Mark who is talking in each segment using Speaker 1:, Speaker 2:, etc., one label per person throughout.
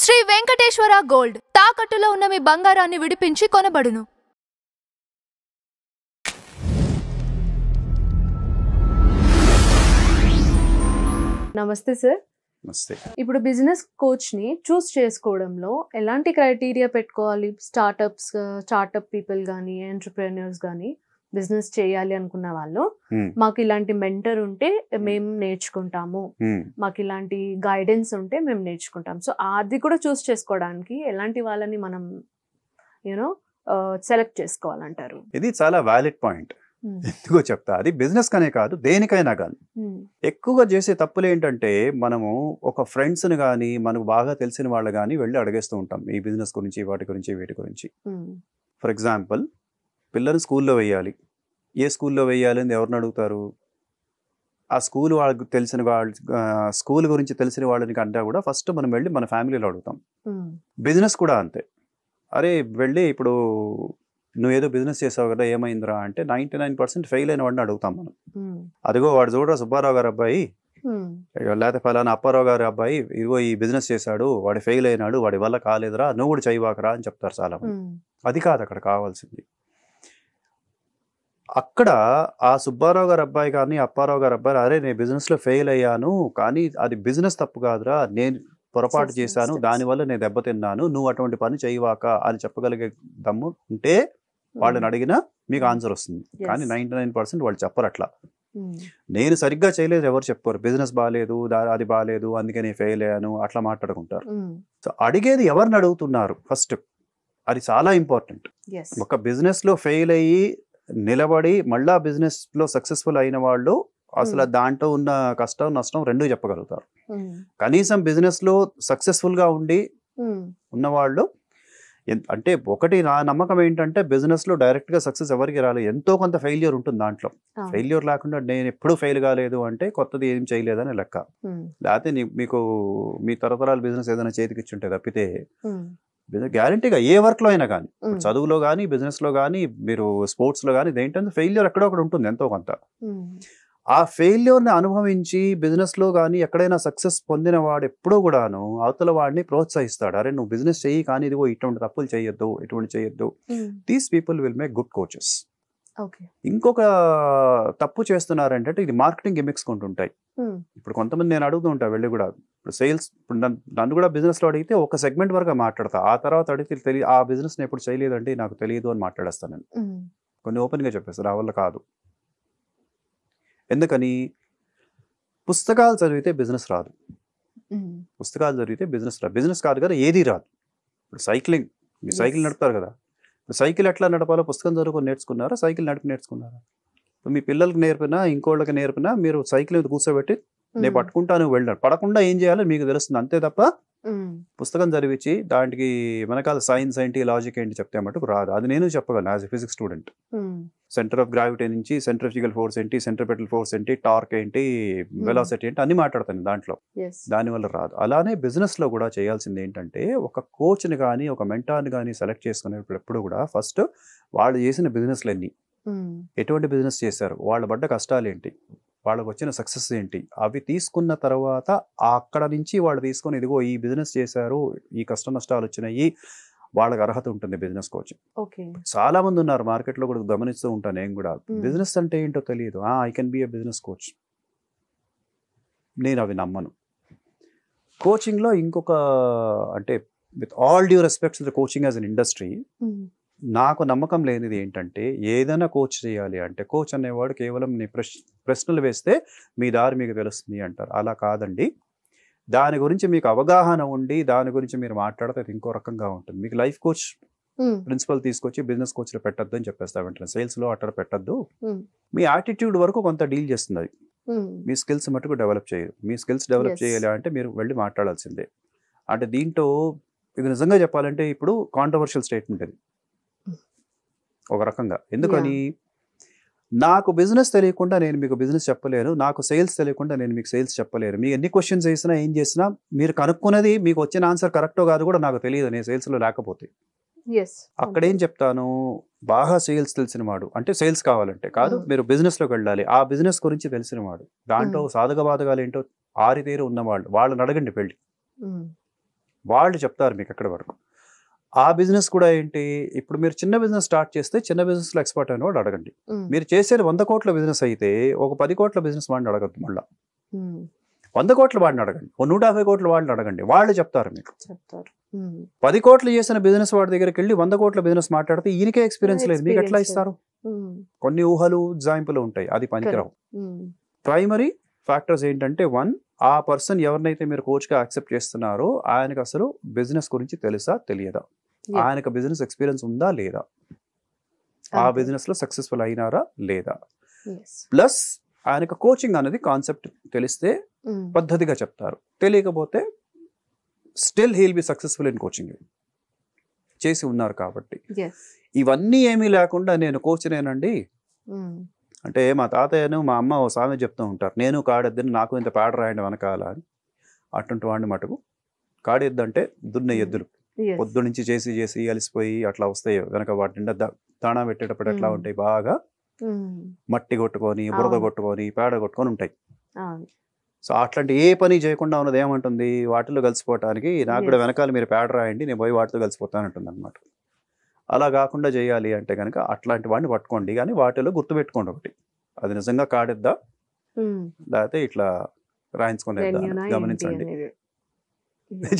Speaker 1: Shri Venkateswara gold తాకట్టులో ఉన్న మీ బంగారాన్ని విడిపించి కొనబడును.
Speaker 2: నమస్తే సార్.
Speaker 3: నమస్తే.
Speaker 2: ఇప్పుడు బిజినెస్ కోచ్ ని చూస్ చేసుకోవడంలో ఎలాంటి క్రైటీరియా పెట్టుకోవాలి? స్టార్టప్ పీపుల్ కానీ ఎంటర్‌ప్రెన్యూర్స్ కానీ బిజినెస్ చేయాలి అనుకున్న వాళ్ళు మాకు ఇలాంటి మెంటర్ ఉంటే మేము నేర్చుకుంటాము, మాకు ఇలాంటి గైడెన్స్ ఉంటే మేము నేర్చుకుంటాం. సో అది కూడా చూస్ చేసుకోవడానికి ఎలాంటి వాళ్ళని మనం సెలెక్ట్ చేసుకోవాలంటారు?
Speaker 3: ఇది చాలా వ్యాలిడ్ పాయింట్. ఎందుకో చెప్తా. అది బిజినెస్ కనే కాదు, దేనికైనా కానీ ఎక్కువగా చేసే తప్పులు ఏంటంటే, మనము ఒక ఫ్రెండ్స్ని కానీ మనకు బాగా తెలిసిన వాళ్ళు కానీ వెళ్ళి అడిగేస్తూ ఉంటాం ఈ బిజినెస్ గురించి, వాటి గురించి, వీటి గురించి. ఫర్ ఎగ్జాంపుల్, పిల్లల్ని స్కూల్లో వేయాలి. ఏ స్కూల్లో వేయాలి అని ఎవరిని అడుగుతారు? ఆ స్కూల్ వాళ్ళకి తెలిసిన వాళ్ళు, స్కూల్ గురించి తెలిసిన వాళ్ళని కంటే కూడా ఫస్ట్ మనం వెళ్ళి మన ఫ్యామిలీలో అడుగుతాం. బిజినెస్ కూడా అంతే. అరే వెళ్ళి ఇప్పుడు నువ్వేదో బిజినెస్ చేసావు కదా, ఏమైందిరా అంటే 99% ఫెయిల్ అయిన వాడిని అడుగుతాం మనం. అదిగో వాడు చూడరా సుబ్బారావు గారు అబ్బాయి, లేకపోతే ఫలానా అప్పారావు గారి అబ్బాయి ఇదిగో ఈ బిజినెస్ చేశాడు, వాడు ఫెయిల్ అయినాడు, వాడి వల్ల కాలేదురా, నువ్వు కూడా చేయవాకరా అని చెప్తారు చాలా మంది. అది కాదు అక్కడ కావాల్సింది. అక్కడ ఆ సుబ్బారావు గారి అబ్బాయి కానీ అప్పారావు గారి అబ్బాయి, అరే నేను బిజినెస్లో ఫెయిల్ అయ్యాను కానీ అది బిజినెస్ తప్పు కాదురా, నేను పొరపాటు చేశాను, దానివల్ల నేను దెబ్బతిన్నాను, నువ్వు అటువంటి పని చేయవాక అని చెప్పగలిగే దమ్ము ఉంటే వాళ్ళని అడిగినా మీకు ఆన్సర్ వస్తుంది. కానీ 99% వాళ్ళు చెప్పరు అట్లా. నేను సరిగ్గా చేయలేదు ఎవరు చెప్పారు, బిజినెస్ బాగాలేదు, అది బాగాలేదు, అందుకే నేను ఫెయిల్ అయ్యాను, అట్లా మాట్లాడుకుంటారు. సో అడిగేది ఎవరిని అడుగుతున్నారు ఫస్ట్, అది చాలా ఇంపార్టెంట్. ఒక బిజినెస్లో ఫెయిల్ అయ్యి నిలబడి మళ్ళా బిజినెస్లో సక్సెస్ఫుల్ అయిన వాళ్ళు అసలు దాంట్లో ఉన్న కష్టం నష్టం రెండూ చెప్పగలుగుతారు. కనీసం బిజినెస్లో సక్సెస్ఫుల్గా ఉండి ఉన్నవాళ్ళు, అంటే ఒకటి నా నమ్మకం ఏంటంటే బిజినెస్లో డైరెక్ట్గా సక్సెస్ ఎవరికి రాలేదు, ఎంతో కొంత ఫెయిల్యూర్ ఉంటుంది దాంట్లో. ఫెయిల్యూర్ లేకుండా నేను ఎప్పుడు ఫెయిల్ కాలేదు అంటే కొత్తది ఏం చేయలేదని లెక్క. లేకపోతే మీకు మీ తరతరాల బిజినెస్ ఏదైనా చేతికి ఇచ్చి ఉంటే తప్పితే గ్యారంటీగా ఏ వర్క్లో అయినా కానీ, చదువులో కానీ బిజినెస్లో కానీ మీరు స్పోర్ట్స్లో కానీ దేంటంటే ఫెయిల్యూర్ ఎక్కడో ఒకటి ఉంటుంది ఎంతో కొంత. ఆ ఫెయిల్యూర్ని అనుభవించి బిజినెస్లో కానీ ఎక్కడైనా సక్సెస్ పొందిన వాడు ఎప్పుడూ కూడాను అవతల వాడిని ప్రోత్సహిస్తాడు. అరే నువ్వు బిజినెస్ చెయ్యి, కానీ ఇదిగో ఇటువంటి తప్పులు చేయొద్దు, ఇటువంటి చేయొద్దు. These people will make good coaches. ఇంకొక తప్పు చేస్తున్నారంటే ఇది మార్కెటింగ్ గిమిక్స్ కొంటుంటాయి. ఇప్పుడు కొంతమంది నేను అడుగుతూ ఉంటా వెళ్ళి కూడా, ఇప్పుడు సేల్స్, ఇప్పుడు నన్ను కూడా బిజినెస్లో అడిగితే ఒక సెగ్మెంట్ వరకు మాట్లాడతా, ఆ తర్వాత అడిగితే ఆ బిజినెస్ని ఎప్పుడు చేయలేదంటే నాకు తెలియదు అని మాట్లాడేస్తాను నేను. కొన్ని ఓపెన్గా చెప్పేస్తాను, ఆ వల్ల కాదు. ఎందుకని? పుస్తకాలు చదివితే బిజినెస్ రాదు, పుస్తకాలు చదివితే బిజినెస్ రాదు. బిజినెస్ కాదు కదా ఏది రాదు. ఇప్పుడు సైక్లింగ్, మీరు సైకిల్ నడుపుతారు కదా, ఇప్పుడు సైకిల్ ఎట్లా నడపాలో పుస్తకం చదువుకొని నేర్చుకున్నారా, సైకిల్ నడిపి నేర్చుకున్నారా? మీ పిల్లలకి నేర్పినా ఇంకోళ్ళకి నేర్పినా మీరు సైకిల్ మీద కూర్చోబెట్టి నేను పట్టుకుంటాను వెళ్ళాను, పడకుండా ఏం చేయాలో మీకు తెలుస్తుంది అంతే తప్ప పుస్తకం చదివించి దానికి వెనకాల సైన్స్ ఏంటి, లాజిక్ ఏంటి చెప్తే మటుకు రాదు. అది నేను చెప్పగలను as a physics student. Centre of gravity నుంచి సెంట్రిఫ్యూగల్ ఫోర్స్ ఏంటి, సెంట్రిపెటల్ ఫోర్స్ ఏంటి, టార్క్ ఏంటి, వెలాసిటీ ఏంటి అన్ని మాట్లాడతాను దాంట్లో. దానివల్ల రాదు. అలానే బిజినెస్లో కూడా చేయాల్సింది ఏంటంటే, ఒక కోచ్ని కానీ ఒక మెంటార్ని కానీ సెలెక్ట్ చేసుకునేటప్పుడు ఎప్పుడు కూడా ఫస్ట్ వాళ్ళు చేసిన బిజినెస్లు ఎన్ని, ఎటువంటి బిజినెస్ చేశారు, వాళ్ళ పడ్డ కష్టాలు ఏంటి, వాళ్ళకు వచ్చిన సక్సెస్ ఏంటి, అవి తీసుకున్న తర్వాత అక్కడ నుంచి వాళ్ళు తీసుకొని ఇదిగో ఈ బిజినెస్ చేశారు, ఈ కష్ట నష్టాలు వచ్చినాయి, వాళ్ళకి అర్హత ఉంటుంది బిజినెస్ కోచ్. చాలా మంది ఉన్నారు మార్కెట్లో కూడా గమనిస్తూ ఉంటాను నేను కూడా. బిజినెస్ అంటే ఏంటో తెలియదు, I can be a business coach. నేను అవి నమ్మను. కోచింగ్లో ఇంకొక, అంటే with all due respects the coaching as an industry, నాకు నమ్మకం లేనిది ఏంటంటే, ఏదైనా కోచ్ చేయాలి అంటే కోచ్ అనేవాడు కేవలం నీ ప్రశ్నలు వేస్తే మీ దారి మీకు తెలుస్తుంది అంటారు. అలా కాదండి. దాని గురించి మీకు అవగాహన ఉండి దాని గురించి మీరు మాట్లాడితే అది ఇంకో రకంగా ఉంటుంది. మీకు లైఫ్ కోచ్ ప్రిన్సిపల్ తీసుకొచ్చి బిజినెస్ కోచ్లో పెట్టద్దు అని చెప్పేస్తా వెంటనే, సేల్స్లో అట్లా పెట్టద్దు. మీ యాటిట్యూడ్ వరకు కొంత డీల్ చేస్తుంది అది, మీ స్కిల్స్ మటుకు డెవలప్ చేయదు. మీ స్కిల్స్ డెవలప్ చేయాలి అంటే మీరు వెళ్ళి మాట్లాడాల్సిందే. అంటే దీంట్లో ఇది నిజంగా చెప్పాలంటే ఇప్పుడు కాంట్రవర్షియల్ స్టేట్మెంట్ ఇది ఒక రకంగా. ఎందుకని? నాకు బిజినెస్ తెలియకుండా నేను మీకు బిజినెస్ చెప్పలేను, నాకు సేల్స్ తెలియకుండా నేను మీకు సేల్స్ చెప్పలేను. మీకు ఎన్ని క్వశ్చన్స్ వేసినా ఏం చేసినా మీరు కనుక్కున్నది మీకు వచ్చిన ఆన్సర్ కరెక్టో కాదు కూడా నాకు తెలియదు నేను సేల్స్లో లేకపోతే. అక్కడేం చెప్తాను, బాగా సేల్స్ తెలిసిన వాడు, అంటే సేల్స్ కావాలంటే కాదు, మీరు బిజినెస్లోకి వెళ్ళాలి, ఆ బిజినెస్ గురించి తెలిసిన వాడు, దాంట్లో సాధక బాధకాలు ఏంటో ఆరితేరు ఉన్నవాళ్ళు, వాళ్ళని అడగండి పెళ్ళి. వాళ్ళు చెప్తారు మీకు ఎక్కడి వరకు. ఆ బిజినెస్ కూడా ఏంటి, ఇప్పుడు మీరు చిన్న బిజినెస్ స్టార్ట్ చేస్తే చిన్న బిజినెస్లో ఎక్స్పర్ట్ అయిన వాడు అడగండి. మీరు చేసేది 100 కోట్ల బిజినెస్ అయితే ఒక 10 కోట్ల బిజినెస్ వాడిని అడగద్దు. మళ్ళీ 100 కోట్ల వాడిని అడగండి, ఓ 150 కోట్ల వాడిని అడగండి, వాళ్ళు చెప్తారు మీకు. 10 కోట్లు చేసిన బిజినెస్ వాడి దగ్గరికి వెళ్ళి 100 కోట్ల బిజినెస్ మాట్లాడితే ఈయనకే ఎక్స్పీరియన్స్ లేదు, మీకు ఎట్లా ఇస్తారు? కొన్ని ఊహలు జాయింపులు ఉంటాయి, అది పనికిరావు. ప్రైమరీ ఫ్యాక్టర్స్ ఏంటంటే, 1, ఆ పర్సన్ ఎవరినైతే మీరు కోచ్గా యాక్సెప్ట్ చేస్తున్నారో ఆయనకు అసలు బిజినెస్ గురించి తెలుసా తెలియదా, ఆయనకు బిజినెస్ ఎక్స్పీరియన్స్ ఉందా లేదా, ఆ బిజినెస్ లో సక్సెస్ఫుల్ అయినారా లేదా, ప్లస్ ఆయనకు కోచింగ్ అనేది కాన్సెప్ట్ తెలిస్తే పద్ధతిగా చెప్తారు, తెలియకపోతే still he'll be successful in coaching చేసి ఉన్నారు కాబట్టి. ఇవన్నీ ఏమీ లేకుండా నేను కోచ్నేనండి అంటే, మా తాతయ్యను మా అమ్మ ఓ సామెత చెప్తూ ఉంటారు, నేను కాడెద్దని నాకు ఇంత పేడ రాయండి వెనకాల అని. అటువంటి వాడిని మటుకు కాడెద్దు అంటే దున్నే ఎద్దులు పొద్దు నుంచి చేసి చేసి అలిసిపోయి అట్లా వస్తాయి వెనక, వాటి నిండా దాణా పెట్టేటప్పుడు ఎట్లా ఉంటాయి, బాగా మట్టి కొట్టుకొని బురద కొట్టుకొని పేడ కొట్టుకొని ఉంటాయి. సో అట్లాంటి ఏ పని చేయకుండా ఉన్నది ఏమంటుంది, వాటిలో కలిసిపోవటానికి నాకు కూడా వెనకాల మీరు పేడ రాయండి, నేను పోయి వాటితో కలిసిపోతానంటుంది అనమాట. అలా కాకుండా చేయాలి అంటే కనుక అట్లాంటి వాడిని పట్టుకోండి, కానీ వాటిలో గుర్తుపెట్టుకోండి ఒకటి, అది నిజంగా కాడెద్దా లేకపోతే ఇట్లా రాయించుకునేద్దా గమనించండి.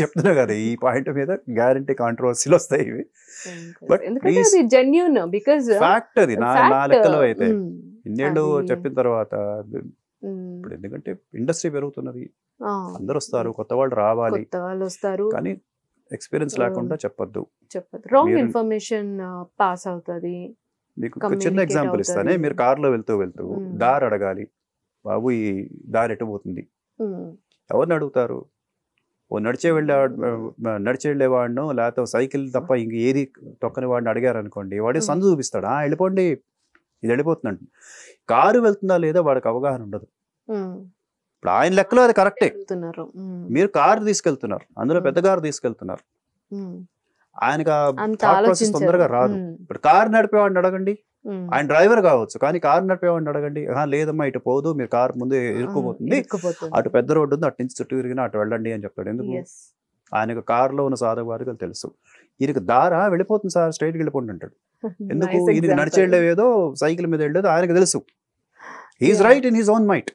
Speaker 3: చెప్తున్నా కదా, ఈ పాయింట్ మీద గ్యారంటీ కాంట్రవర్సీలు వస్తాయి ఇవి, బట్ ఫ్యాక్ట్ అది నా లెక్కలో అయితే. ఇన్నేళ్ళు చెప్పిన తర్వాత ఇప్పుడు ఎందుకంటే ఇండస్ట్రీ పెరుగుతున్నది, అందరు వస్తారు, కొత్త వాళ్ళు రావాలి, కానీ ఎక్స్పీరియన్స్ లేకుండా చెప్పొద్దు.
Speaker 2: రాంగ్ ఇన్ఫర్మేషన్ పాస్ అవుతుంది.
Speaker 3: మీకు ఒక చిన్న ఎగ్జాంపుల్ ఇస్తానే, మీరు కార్లో వెళ్తూ దారి అడగాలి, బాబు ఈ దారి ఎటు పోతుంది, ఎవరిని అడుగుతారు? ఓ నడిచే వెళ్ళేవాడినో లేకపోతే సైకిల్ తప్ప ఇంక ఏది తొక్కని వాడిని అడిగారు అనుకోండి, వాడి సందు చూపిస్తాడు, వెళ్ళిపోండి ఇది వెళ్ళిపోతుందంట. కారు వెళ్తుందా లేదా వాడికి అవగాహన ఉండదు. ఇప్పుడు ఆయన లెక్కలో అది కరెక్టే, మీరు కారు తీసుకెళ్తున్నారు, అందులో పెద్ద కారు తీసుకెళ్తున్నారు, ఆయనకు ప్రాసెస్ తొందరగా రాదు. ఇప్పుడు కారు నడిపేవాడిని అడగండి, ఆయన డ్రైవర్ కావచ్చు, కానీ కారు నడిపేవాడిని అడగండి, లేదమ్మా ఇటు పోదు, మీరు కారు ముందు ఇరుక్కుపోతుంది, అటు పెద్ద రోడ్డు ఉంది, అటు నుంచి చుట్టూ తిరిగినా అటు వెళ్ళండి అని చెప్తాడు. ఎందుకు? ఆయనకు కారులో ఉన్న సాధక వారికి తెలుసు, ఈయనకు దారా వెళ్ళిపోతుంది సార్, స్ట్రైట్కి వెళ్ళిపోండి అంటాడు. ఎందుకు? ఈయనకి నడిచి వెళ్ళేదో సైకిల్ మీద వెళ్ళేదో ఆయనకు తెలుసు, he is right in his own might.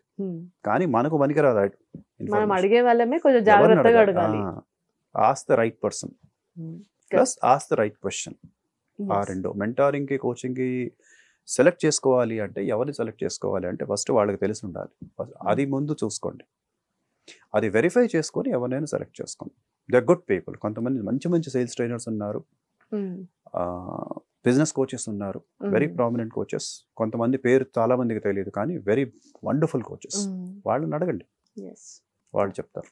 Speaker 3: కానీ మనకు పనికిరాదు,
Speaker 2: అడిగే వాళ్ళమే కొంచెం జాగ్రత్తగా అడగాలి.
Speaker 3: Ask the right person plus ask the right question. ఆ రెండు మెంటారింగ్కి కోచింగ్కి సెలెక్ట్ చేసుకోవాలి అంటే, ఎవరిని సెలెక్ట్ చేసుకోవాలి అంటే ఫస్ట్ వాళ్ళకి తెలిసి ఉండాలి, అది ముందు చూసుకోండి, అది వెరిఫై చేసుకొని ఎవరినైనా సెలెక్ట్ చేసుకోండి. దే ఆర్ గుడ్ పీపుల్, కొంతమంది మంచి మంచి సేల్స్ ట్రైనర్స్ ఉన్నారు, బిజినెస్ కోచెస్ ఉన్నారు, వెరీ ప్రామినెంట్ కోచెస్, కొంతమంది పేరు చాలా మందికి తెలియదు కానీ వెరీ వండర్ఫుల్ కోచెస్, వాళ్ళని అడగండి, వాళ్ళు చెప్తారు.